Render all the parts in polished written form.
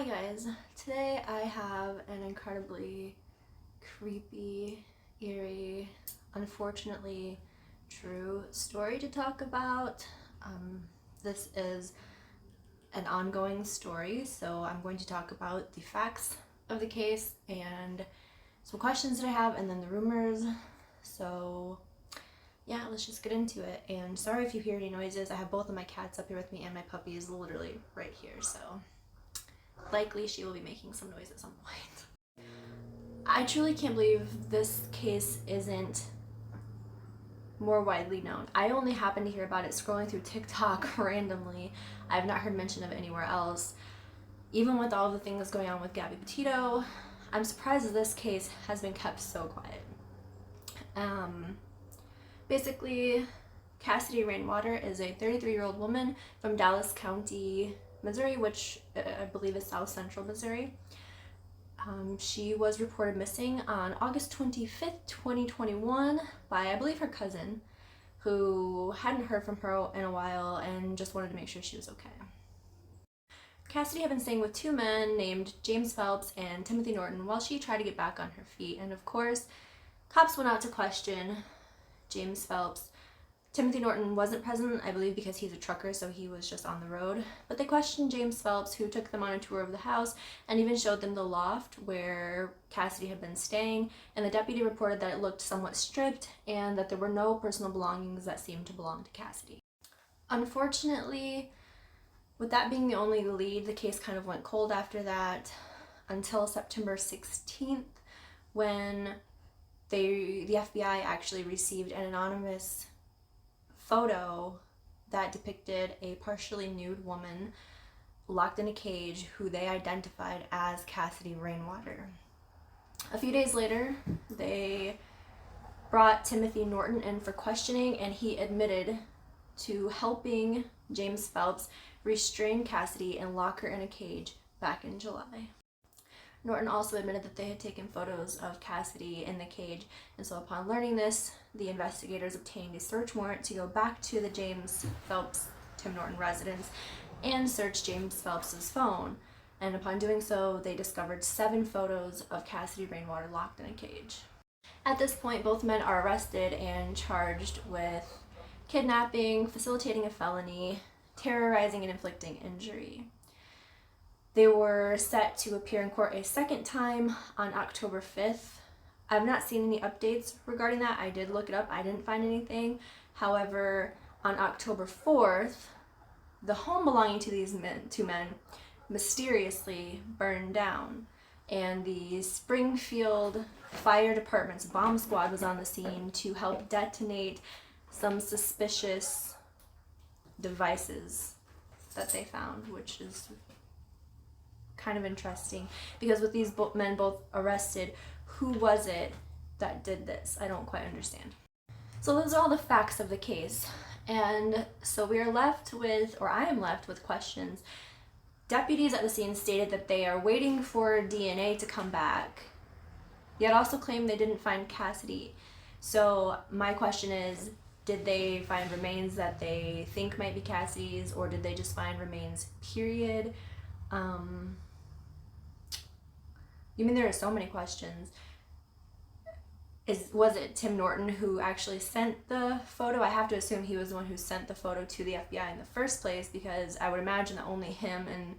guys, today I have an incredibly creepy, eerie, unfortunately true story to talk about. This is an ongoing story, so I'm going to talk about the facts of the case and some questions that I have and then the rumors. So yeah, let's just get into it. And sorry if you hear any noises. I have both of my cats up here with me and my puppy is literally right here, so likely she will be making some noise at some point. I truly can't believe this case isn't more widely known. I only happened to hear about it scrolling through TikTok randomly. I have not heard mention of it anywhere else. Even with all the things going on with Gabby Petito, I'm surprised that this case has been kept so quiet. Basically, Cassidy Rainwater is a 33-year-old woman from Dallas County, Missouri, which I believe is South Central Missouri. She was reported missing on August 25th, 2021 by, I believe, her cousin, who hadn't heard from her in a while and just wanted to make sure she was okay. Cassidy had been staying with two men named James Phelps and Timothy Norton while she tried to get back on her feet. And of course, cops went out to question James Phelps. Timothy Norton wasn't present, I believe, because he's a trucker, so he was just on the road. But they questioned James Phelps, who took them on a tour of the house and even showed them the loft where Cassidy had been staying. And the deputy reported that it looked somewhat stripped and that there were no personal belongings that seemed to belong to Cassidy. Unfortunately, with that being the only lead, the case kind of went cold after that until September 16th, when the FBI actually received an anonymous photo that depicted a partially nude woman locked in a cage who they identified as Cassidy Rainwater. A few days later, they brought Timothy Norton in for questioning, and he admitted to helping James Phelps restrain Cassidy and lock her in a cage back in July. Norton also admitted that they had taken photos of Cassidy in the cage, and so upon learning this, the investigators obtained a search warrant to go back to the James Phelps Tim Norton residence and search James Phelps's phone. And upon doing so, they discovered 7 photos of Cassidy Rainwater locked in a cage. At this point, both men are arrested and charged with kidnapping, facilitating a felony, terrorizing, and inflicting injury. They were set to appear in court a second time on October 5th. I've not seen any updates regarding that. I did look it up. I didn't find anything. However, on October 4th, the home belonging to these two men mysteriously burned down, and the Springfield Fire Department's bomb squad was on the scene to help detonate some suspicious devices that they found, which is kind of interesting because with these men both arrested, who was it that did this? I don't quite understand. So those are all the facts of the case, and so we are left with, or I am left with, questions. Deputies at the scene stated that they are waiting for DNA to come back, yet also claim they didn't find Cassidy. So my question is, did they find remains that they think might be Cassidy's, or did they just find remains, period? There are so many questions. Was it Tim Norton who actually sent the photo? I have to assume he was the one who sent the photo to the FBI in the first place, because I would imagine that only him and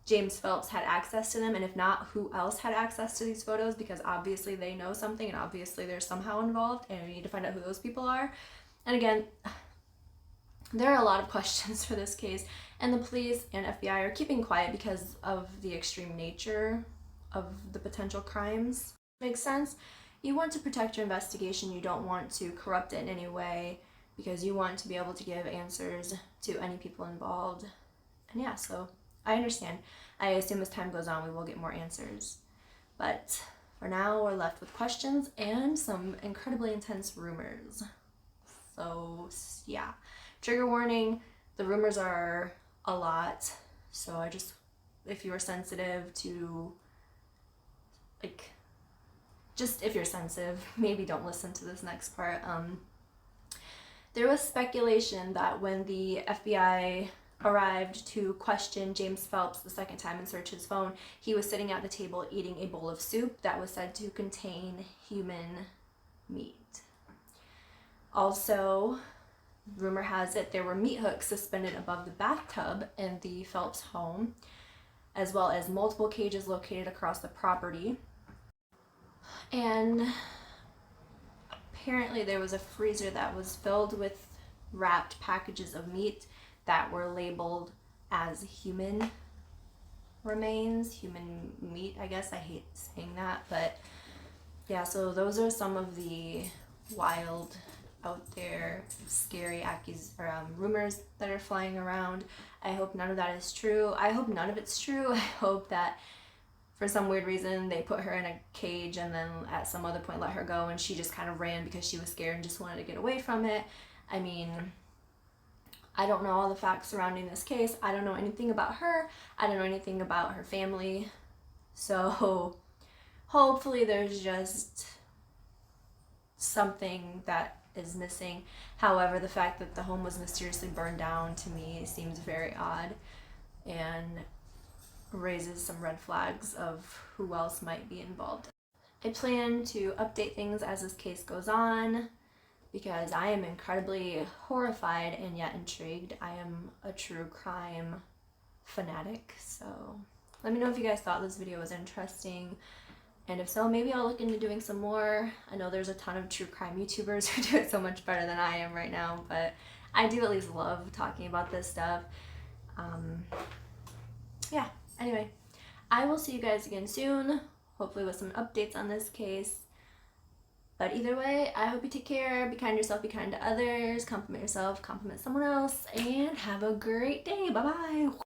James Phelps had access to them, and if not, who else had access to these photos? Because obviously they know something, and obviously they're somehow involved, and we need to find out who those people are. And again, there are a lot of questions for this case, and the police and FBI are keeping quiet because of the extreme nature of the potential crimes. Makes sense? You want to protect your investigation. You don't want to corrupt it in any way, because you want to be able to give answers to any people involved. And yeah, so I understand. I assume as time goes on, we will get more answers. But for now, we're left with questions and some incredibly intense rumors. So yeah, trigger warning, the rumors are a lot. So if you are sensitive to, if you're sensitive, maybe don't listen to this next part. There was speculation that when the FBI arrived to question James Phelps the second time and search his phone, he was sitting at the table eating a bowl of soup that was said to contain human meat. Also, rumor has it there were meat hooks suspended above the bathtub in the Phelps home, as well as multiple cages located across the property. And apparently there was a freezer that was filled with wrapped packages of meat that were labeled as human remains, human meat, I guess. I hate saying that, but yeah, so those are some of the wild, out there, scary rumors that are flying around. I hope none of that is true. I hope none of it's true. I hope that for some weird reason they put her in a cage and then at some other point let her go and she just kind of ran because she was scared and just wanted to get away from it. I mean, I don't know all the facts surrounding this case. I don't know anything about her. I don't know anything about her family. So hopefully there's just something that is missing. However, the fact that the home was mysteriously burned down to me seems very odd and raises some red flags of who else might be involved. I plan to update things as this case goes on because I am incredibly horrified and yet intrigued. I am a true crime fanatic, so let me know if you guys thought this video was interesting. And if so, maybe I'll look into doing some more. I know there's a ton of true crime YouTubers who do it so much better than I am right now, but I do at least love talking about this stuff. Yeah, anyway, I will see you guys again soon, hopefully with some updates on this case. But either way, I hope you take care, be kind to yourself, be kind to others, compliment yourself, compliment someone else, and have a great day. Bye-bye.